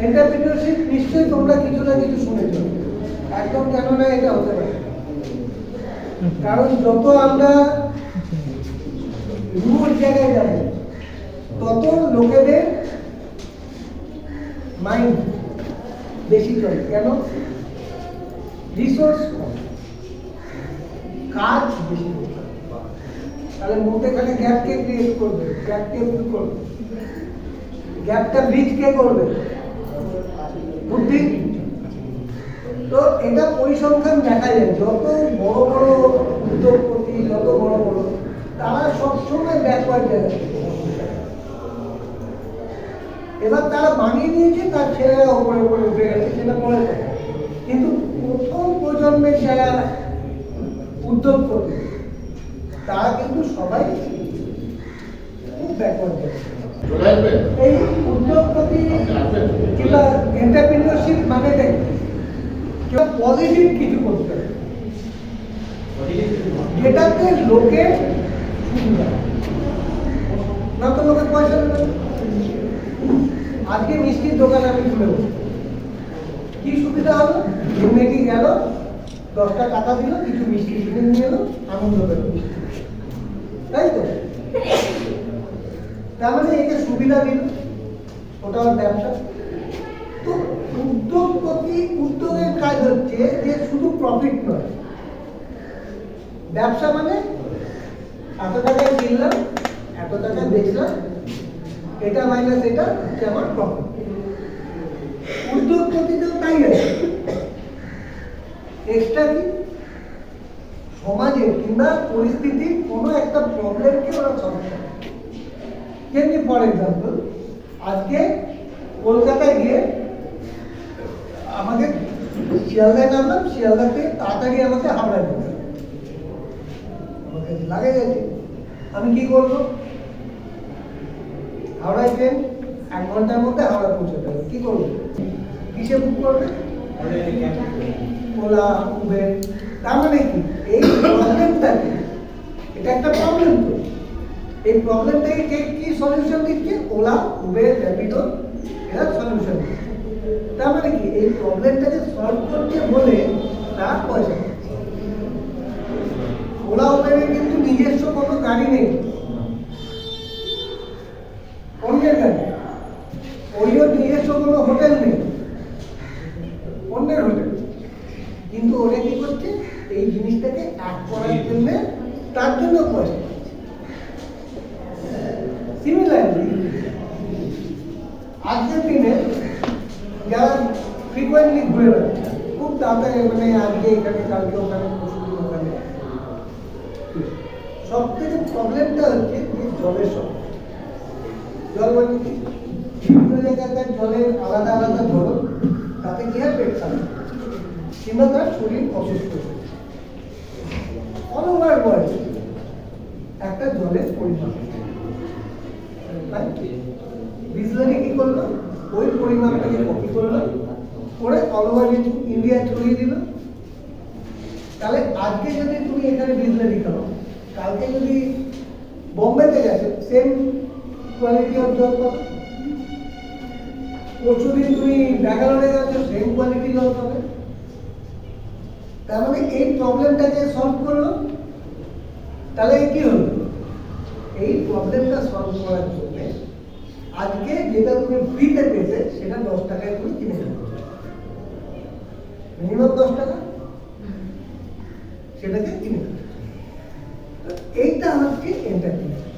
Entrepreneurship নিশ্চয়ই তোমরা কিছু না কিছু শুনেছ, একদম জানো না এটা হতে পারে। কারণ যত আমরা রুট জায়গায় যাবো তত লোকেদের মাইন্ড বেশি চলে। কেন? রিসোর্স কম, কাজ বেশি করতে হবে। তাহলে মধ্যেখানে গ্যাপকে ক্রিয়েট করবে, গ্যাপকে ফিল করবে, গ্যাপটা ব্রিজ কে করবে? বুদ্ধি। তো এটা পরিসংখ্যান দেখা যায়, যত বড় বড় উদ্যোগপতি, যত বড় বড়, তারা সবসময় ব্যাকওয়ার্ড জায়গায়। এবার তারা বানিয়ে নিয়েছে, তার ছেলেরা উপরে উপরে উঠে গেছে, সেটা পরে কথা। কিন্তু প্রথম প্রজন্মের যারা উদ্যোগপতি তারা কিন্তু সবাই খুব ব্যাকওয়ার্ড জায়গায়। এই উদ্যোগপতি কিংবা এন্টারপ্রেনিয়রশিপ মানে কেউ পজিটিভ কিছু করতে হবে, যেটাতে লোকে সুবিধা, না তো লোকের পয়সা দেবে। আজকে মিষ্টির দোকানে আমি খুলে বলছি, কি সুবিধা হলো? মেয়েটি গেল, 10টা টাকা দিল, কিছু মিষ্টি কিনে নিয়ে এলো, আনন্দ পেল, তাই তো? তার মানে একে সুবিধা দিল, ওটা ব্যবসা। তো উদ্যোগের কাজ হচ্ছে যে শুধু প্রফিট নয়, ব্যবসা মানে এত টাকায় কিনলাম, এত টাকায় বেচলাম, এটা মাইনাস এটা হচ্ছে আমার প্রফিট। উদ্যোগপতিতেও তাই আছে। এক্সট্রা কি? সমাজে কিংবা পরিস্থিতির কোনো একটা প্রবলেমকে ওরা সলভ করে। যেমনি ফর এক্সাম্পল, আজকে কলকাতায় গিয়ে আমাকে শিয়ালদায় নামলাম, শিয়ালদা থেকে তাড়াতাড়ি আমাকে হাওড়ায় যেতে হবে, আমাকে লাগে গেছে। আমি কি করবো? হাওড়ায় ট্রেন 1 ঘন্টার মধ্যে হাওড়া পৌঁছাতে হবে, কি করবো? কিসে বুক করবে? OLA, Uber. তার মানে কি? এই প্রবলেমটাকে, এটা একটা প্রবলেম তো, এই প্রবলেমটাকে কে কি সলিউশন দিচ্ছে? ওলা, উবের, র্যাপিডো, এরা সলিউশন দিচ্ছে। তার মানে কি? এই প্রবলেমটাকে সলভ করছে বলে তার পয়সা দিচ্ছে। ওলা, উবেরের কিন্তু নিজস্ব কোনো গাড়ি নেই, অন্যের গাড়ি। ওইও নিজস্ব কোনো হোটেল নেই, অন্যের হোটেল। কিন্তু ওরা কি করছে? এই জিনিসটাকে এক করার জন্য, তার জন্য পয়সা দিচ্ছে। সিমিলারলি আজকের দিনে যারা ফ্রিকোয়েন্টলি ঘুরে বেড়াচ্ছে, খুব তাড়াতাড়ি, মানে আজকে এখানে, কালকে ওখানে, পরশুদিন ওখানে, সব থেকে প্রবলেমটা হচ্ছে যে জলের সমস্যা। জল মানে কি? বিভিন্ন জায়গায় জলের আলাদা আলাদা ধরন, তাতে কি হয়? পেট খারাপ কিংবা তার শরীর অসুস্থ হচ্ছে। অল ওভার ওয়ার্ল্ড একটা জলের পরিমাপ, বিসলারি কি করলো? ওই পরিমাপটাকে কপি করলো, করে অল ওভার ইন্ডিয়া ছড়িয়ে দিল। তাহলে আজকে যদি তুমি এখানে বিসলারি খাও, কালকে যদি বোম্বেতে গেছো, সেম কোয়ালিটি অফ জল পাবে। পরশুদিন তুমি ব্যাঙ্গালোরে গেছো, সেম কোয়ালিটি জল পাবে। তার মানে এই প্রবলেমটাকে সলভ করলো। তাহলে কি হলো? এই প্রবলেমটা সলভ করার জন্য আজকে যেটা তুমি ফ্রিতে পেতে, সেটা 10 টাকায় তুমি কিনে নেবে, মিনিমাম 10 টাকা, সেটাকে কিনে নেবে। এইটা হচ্ছে এন্টারপ্রেনিয়র।